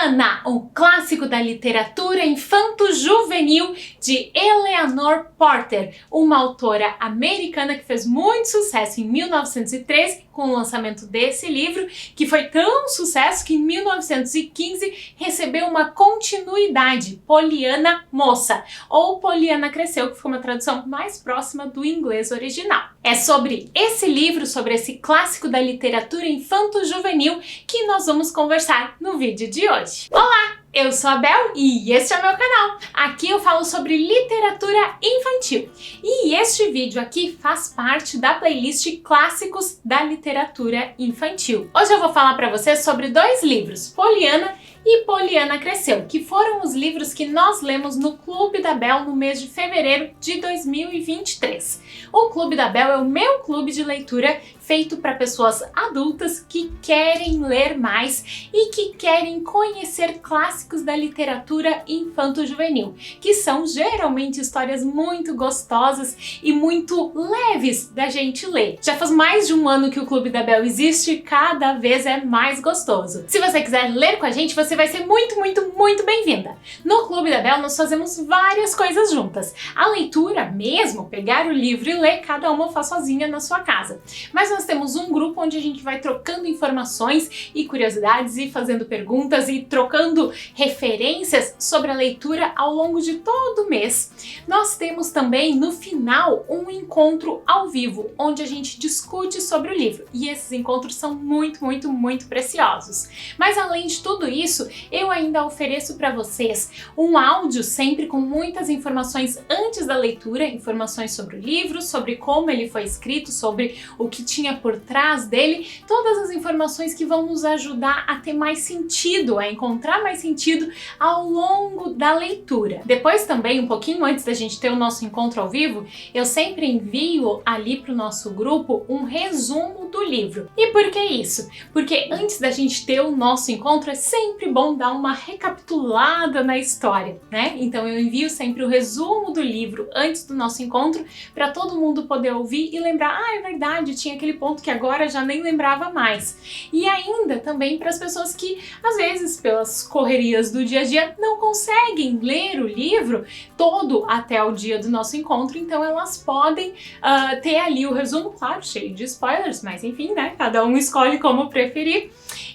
Poliana, um clássico da literatura infanto-juvenil de Eleanor Porter, uma autora americana que fez muito sucesso em 1913 com o lançamento desse livro, que foi tão sucesso que em 1915 recebeu uma continuidade, Poliana Moça, ou Poliana Cresceu, que foi uma tradução mais próxima do inglês original. É sobre esse livro, sobre esse clássico da literatura infanto-juvenil que nós vamos conversar no vídeo de hoje. Olá! Eu sou a Bel e este é o meu canal. Aqui eu falo sobre literatura infantil. E este vídeo aqui faz parte da playlist Clássicos da Literatura Infantil. Hoje eu vou falar para você sobre dois livros, Poliana e Poliana Cresceu, que foram os livros que nós lemos no Clube da Bel no mês de fevereiro de 2023. O Clube da Bel é o meu clube de leitura feito para pessoas adultas que querem ler mais e que querem conhecer clássicos da literatura infanto-juvenil, que são geralmente histórias muito gostosas e muito leves da gente ler. Já faz mais de um ano que o Clube da Bel existe e cada vez é mais gostoso. Se você quiser ler com a gente, você vai ser muito bem-vinda. No Clube da Bel nós fazemos várias coisas juntas. A leitura mesmo, pegar o livro e ler, cada uma faz sozinha na sua casa. Mas nós temos um grupo onde a gente vai trocando informações e curiosidades e fazendo perguntas e trocando referências sobre a leitura ao longo de todo o mês. Nós temos também no final um encontro ao vivo, onde a gente discute sobre o livro. E esses encontros são muito preciosos. Mas além de tudo isso, eu ainda ofereço para vocês um áudio sempre com muitas informações antes da leitura, informações sobre o livro, sobre como ele foi escrito, sobre o que tinha por trás dele, todas as informações que vão nos ajudar a ter mais sentido, a encontrar mais sentido ao longo da leitura. Depois também, um pouquinho antes da gente ter o nosso encontro ao vivo, eu sempre envio ali para o nosso grupo um resumo do livro. E por que isso? Porque antes da gente ter o nosso encontro é sempre bom dar uma recapitulada na história, né? Então eu envio sempre o resumo do livro antes do nosso encontro para todo mundo poder ouvir e lembrar, é verdade, tinha aquele ponto que agora já nem lembrava mais. E ainda também para as pessoas que às vezes pelas correrias do dia a dia não conseguem ler o livro todo até o dia do nosso encontro, então elas podem ter ali o resumo, claro, cheio de spoilers, mas enfim, né? Cada um escolhe como preferir.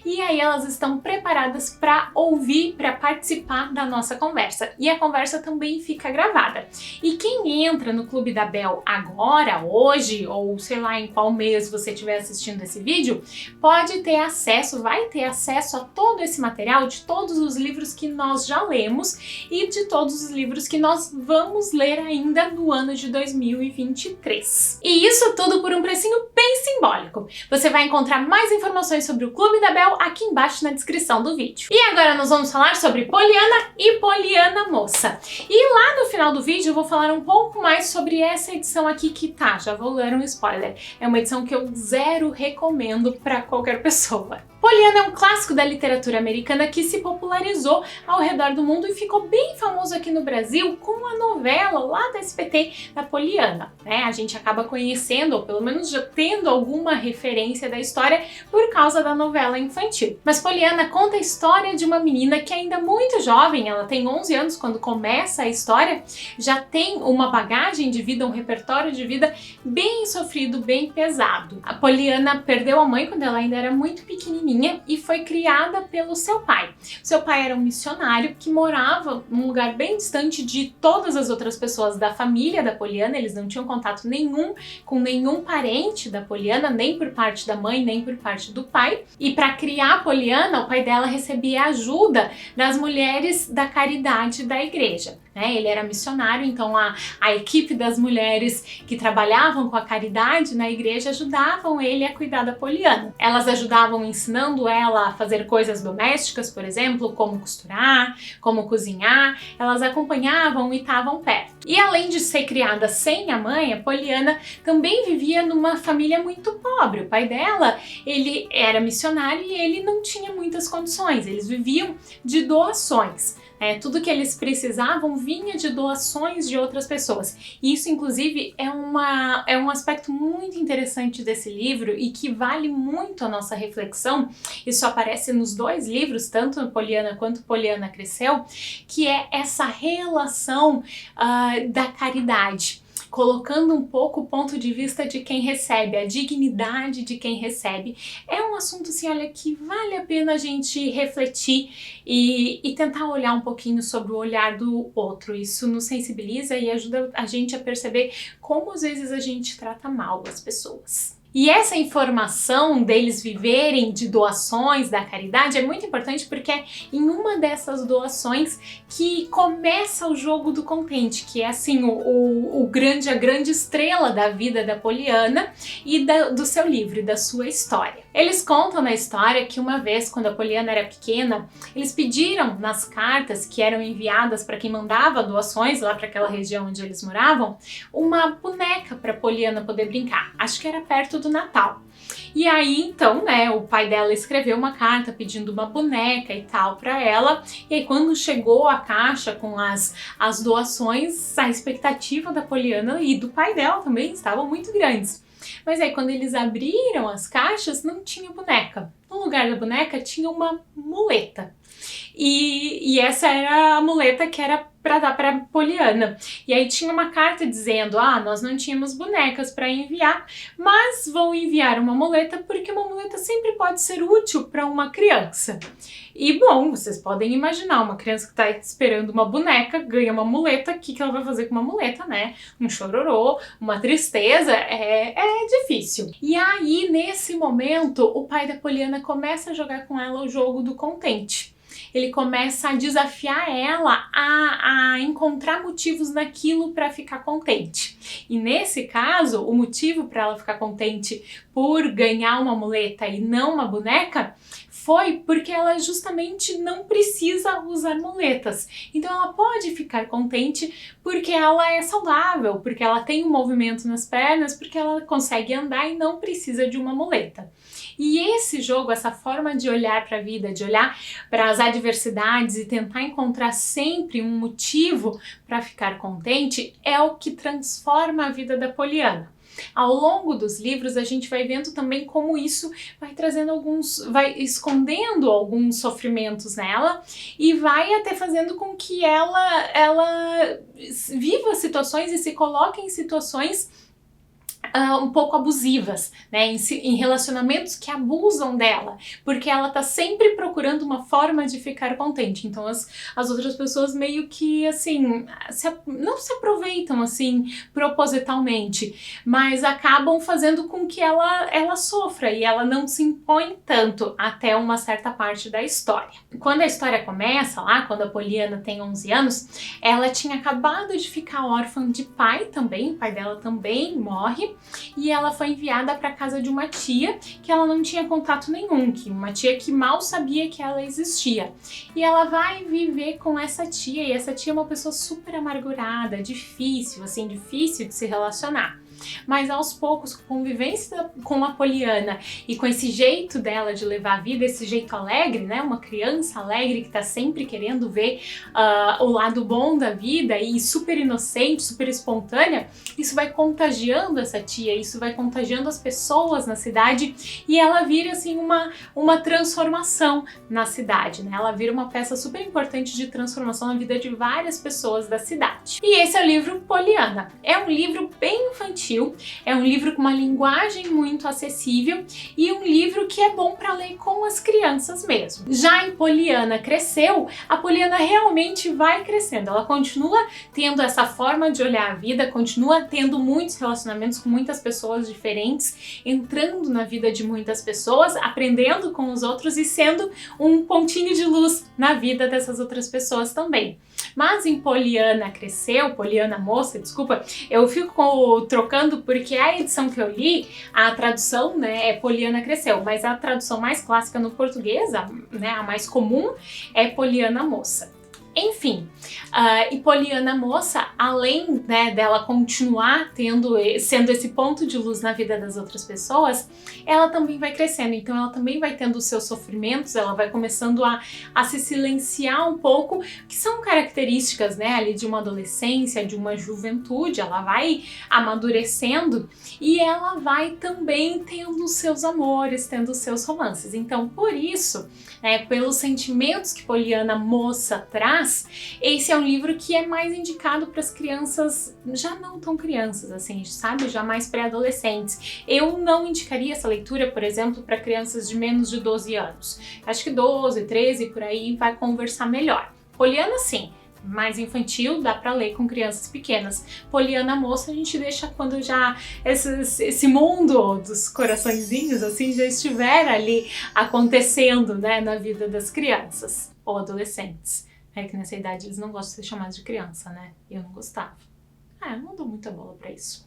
E aí elas estão preparadas para ouvir, para participar da nossa conversa. E a conversa também fica gravada. E quem entra no Clube da Bel agora, hoje, ou sei lá em qual mês você estiver assistindo esse vídeo, pode ter acesso, vai ter acesso a todo esse material, de todos os livros que nós já lemos e de todos os livros que nós vamos ler ainda no ano de 2023. E isso tudo por um precinho bem simbólico. Você vai encontrar mais informações sobre o Clube da Bel aqui embaixo na descrição do vídeo. E agora nós vamos falar sobre Poliana e Poliana Moça. E lá no final do vídeo eu vou falar um pouco mais sobre essa edição aqui que já vou ler um spoiler. É uma edição que eu zero recomendo para qualquer pessoa. Poliana é um clássico da literatura americana que se popularizou ao redor do mundo e ficou bem famoso aqui no Brasil com a novela lá da SBT da Poliana, né? A gente acaba conhecendo, ou pelo menos já tendo alguma referência da história por causa da novela infantil. Mas Poliana conta a história de uma menina que ainda muito jovem, ela tem 11 anos quando começa a história, já tem uma bagagem de vida, um repertório de vida bem sofrido, bem pesado. A Poliana perdeu a mãe quando ela ainda era muito pequenininha e foi criada pelo seu pai. Seu pai era um missionário que morava num lugar bem distante de todas as outras pessoas da família da Poliana, eles não tinham contato nenhum com nenhum parente da Poliana, nem por parte da mãe, nem por parte do pai. E para criar a Poliana, o pai dela recebia ajuda das mulheres da caridade da igreja. Ele era missionário, então a equipe das mulheres que trabalhavam com a caridade na igreja ajudavam ele a cuidar da Poliana. Elas ajudavam ensinando ela a fazer coisas domésticas, por exemplo, como costurar, como cozinhar, elas acompanhavam e estavam perto. E além de ser criada sem a mãe, a Poliana também vivia numa família muito pobre. O pai dela, ele era missionário e ele não tinha muitas condições, eles viviam de doações. Tudo que eles precisavam vinha de doações de outras pessoas. E isso, inclusive, é um aspecto muito interessante desse livro e que vale muito a nossa reflexão. Isso aparece nos dois livros, tanto Poliana quanto Poliana Cresceu, que é essa relação da caridade, colocando um pouco o ponto de vista de quem recebe, a dignidade de quem recebe. É um assunto, assim, olha, que vale a pena a gente refletir e tentar olhar um pouquinho sobre o olhar do outro. Isso nos sensibiliza e ajuda a gente a perceber como às vezes a gente trata mal as pessoas. E essa informação deles viverem de doações da caridade é muito importante porque é em uma dessas doações que começa o jogo do contente, que é assim a grande estrela da vida da Poliana e do seu livro, da sua história. Eles contam na história que uma vez, quando a Poliana era pequena, eles pediram nas cartas que eram enviadas para quem mandava doações lá para aquela região onde eles moravam, uma boneca para Poliana poder brincar. Acho que era perto do Natal. E aí, então, o pai dela escreveu uma carta pedindo uma boneca e tal para ela. E aí, quando chegou a caixa com as doações, a expectativa da Poliana e do pai dela também estavam muito grandes. Mas aí, quando eles abriram as caixas, não tinha boneca. No lugar da boneca, tinha uma muleta. E essa era a muleta que era para dar para Poliana. E aí tinha uma carta dizendo: nós não tínhamos bonecas para enviar, mas vou enviar uma muleta porque uma muleta sempre pode ser útil para uma criança. E bom, vocês podem imaginar, uma criança que está esperando uma boneca, ganha uma muleta, o que ela vai fazer com uma muleta, né? Um chororô, uma tristeza, é difícil. E aí, nesse momento, o pai da Poliana começa a jogar com ela o jogo do contente. Ele começa a desafiar ela a encontrar motivos naquilo para ficar contente. E nesse caso, o motivo para ela ficar contente por ganhar uma muleta e não uma boneca foi porque ela justamente não precisa usar muletas. Então ela pode ficar contente porque ela é saudável, porque ela tem um movimento nas pernas, porque ela consegue andar e não precisa de uma muleta. E esse jogo, essa forma de olhar para a vida, de olhar para as adversidades e tentar encontrar sempre um motivo para ficar contente, é o que transforma a vida da Poliana. Ao longo dos livros, a gente vai vendo também como isso vai escondendo alguns sofrimentos nela e vai até fazendo com que ela viva situações e se coloque em situações um pouco abusivas, né, em relacionamentos que abusam dela, porque ela tá sempre procurando uma forma de ficar contente. Então as outras pessoas meio que, assim, não se aproveitam, assim, propositalmente, mas acabam fazendo com que ela sofra e ela não se impõe tanto até uma certa parte da história. Quando a história começa lá, quando a Poliana tem 11 anos, ela tinha acabado de ficar órfã de pai também, o pai dela também morre, e ela foi enviada para casa de uma tia que ela não tinha contato nenhum, uma tia que mal sabia que ela existia. E ela vai viver com essa tia, e essa tia é uma pessoa super amargurada, difícil de se relacionar. Mas aos poucos, com a convivência com a Poliana e com esse jeito dela de levar a vida, esse jeito alegre, né? Uma criança alegre que tá sempre querendo ver o lado bom da vida e super inocente, super espontânea, isso vai contagiando essa tia, isso vai contagiando as pessoas na cidade e ela vira, assim, uma transformação na cidade, né? Ela vira uma peça super importante de transformação na vida de várias pessoas da cidade. E esse é o livro Poliana. É um livro bem infantil, é um livro com uma linguagem muito acessível e um livro que é bom para ler com as crianças mesmo. Já em Poliana Cresceu, a Poliana realmente vai crescendo, ela continua tendo essa forma de olhar a vida, continua tendo muitos relacionamentos com muitas pessoas diferentes, entrando na vida de muitas pessoas, aprendendo com os outros e sendo um pontinho de luz na vida dessas outras pessoas também. Mas em Poliana Cresceu, Poliana Moça, desculpa, eu fico trocando porque a edição que eu li, a tradução, né, é Poliana Cresceu, mas a tradução mais clássica no português, a mais comum, é Poliana Moça. Enfim, e Poliana moça, além, né, dela continuar sendo esse ponto de luz na vida das outras pessoas, ela também vai crescendo, então ela também vai tendo os seus sofrimentos, ela vai começando a se silenciar um pouco, que são características, né, ali de uma adolescência, de uma juventude, ela vai amadurecendo e ela vai também tendo os seus amores, tendo os seus romances. Então, por isso, pelos sentimentos que Poliana moça traz, esse é um livro que é mais indicado para as crianças já não tão crianças, assim, sabe? Já mais pré-adolescentes. Eu não indicaria essa leitura, por exemplo, para crianças de menos de 12 anos. Acho que 12, 13, por aí vai conversar melhor. Poliana, sim. Mais infantil, dá para ler com crianças pequenas. Poliana moça, a gente deixa quando já esse mundo dos coraçõezinhos assim já estiver ali acontecendo, né, na vida das crianças ou adolescentes. É que nessa idade eles não gostam de ser chamados de criança, né? Eu não gostava. Eu não dou muita bola pra isso.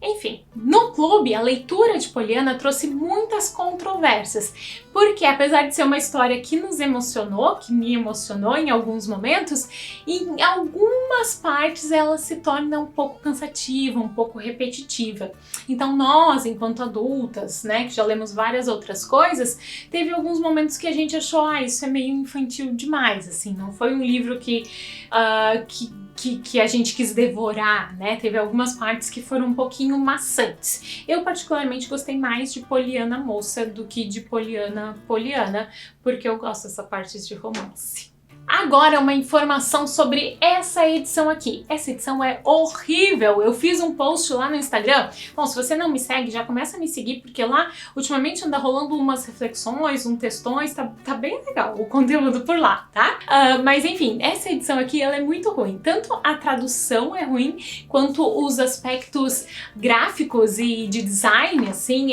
Enfim, no clube, a leitura de Poliana trouxe muitas controvérsias, porque apesar de ser uma história que nos emocionou, que me emocionou em alguns momentos, em algumas partes ela se torna um pouco cansativa, um pouco repetitiva. Então nós, enquanto adultas, né, que já lemos várias outras coisas, teve alguns momentos que a gente achou, isso é meio infantil demais, assim, não foi um livro que a gente quis devorar, né? Teve algumas partes que foram um pouquinho maçantes. Eu particularmente gostei mais de Poliana moça do que de Poliana, porque eu gosto dessa parte de romance. Agora uma informação sobre essa edição aqui. Essa edição é horrível. Eu fiz um post lá no Instagram. Bom, se você não me segue, já começa a me seguir, porque lá ultimamente anda rolando umas reflexões, textões, tá bem legal o conteúdo por lá, tá? Mas enfim, essa edição aqui ela é muito ruim. Tanto a tradução é ruim, quanto os aspectos gráficos e de design, assim,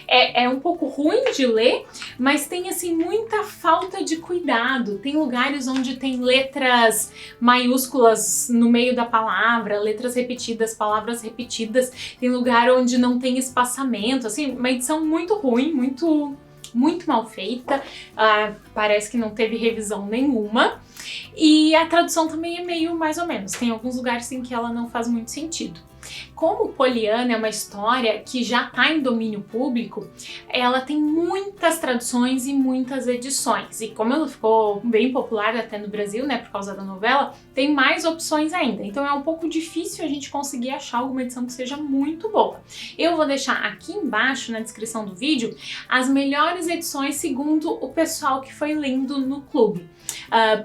é um pouco ruim de ler, mas tem assim muita falta de cuidado. Tem lugares onde tem letras maiúsculas no meio da palavra, letras repetidas, palavras repetidas, tem lugar onde não tem espaçamento, assim, uma edição muito ruim, muito mal feita, parece que não teve revisão nenhuma, e a tradução também é meio mais ou menos, tem alguns lugares em que ela não faz muito sentido. Como Poliana é uma história que já está em domínio público, ela tem muitas traduções e muitas edições. E como ela ficou bem popular até no Brasil, né, por causa da novela, tem mais opções ainda. Então é um pouco difícil a gente conseguir achar alguma edição que seja muito boa. Eu vou deixar aqui embaixo na descrição do vídeo as melhores edições segundo o pessoal que foi lendo no clube.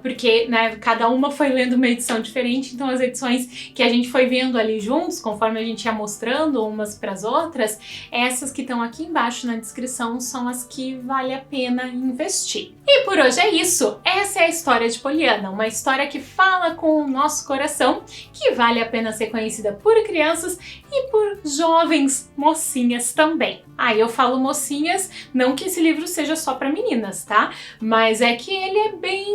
Porque, né, cada uma foi lendo uma edição diferente, então as edições que a gente foi vendo ali juntos, conforme a gente ia mostrando umas para as outras, essas que estão aqui embaixo na descrição são as que vale a pena investir. E por hoje é isso! Essa é a história de Poliana, uma história que fala com o nosso coração, que vale a pena ser conhecida por crianças e por jovens mocinhas também. Eu falo mocinhas, não que esse livro seja só para meninas, tá? Mas é que ele é bem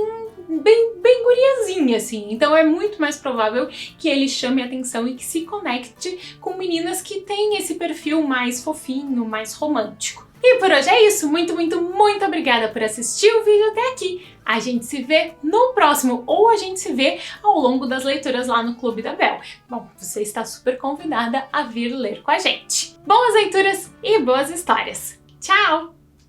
guriazinho, assim. Então é muito mais provável que ele chame atenção e que se conecte com meninas que têm esse perfil mais fofinho, mais romântico. E por hoje é isso. Muito obrigada por assistir o vídeo até aqui. A gente se vê no próximo, ou a gente se vê ao longo das leituras lá no Clube da Bel. Bom, você está super convidada a vir ler com a gente. Boas leituras e boas histórias. Tchau!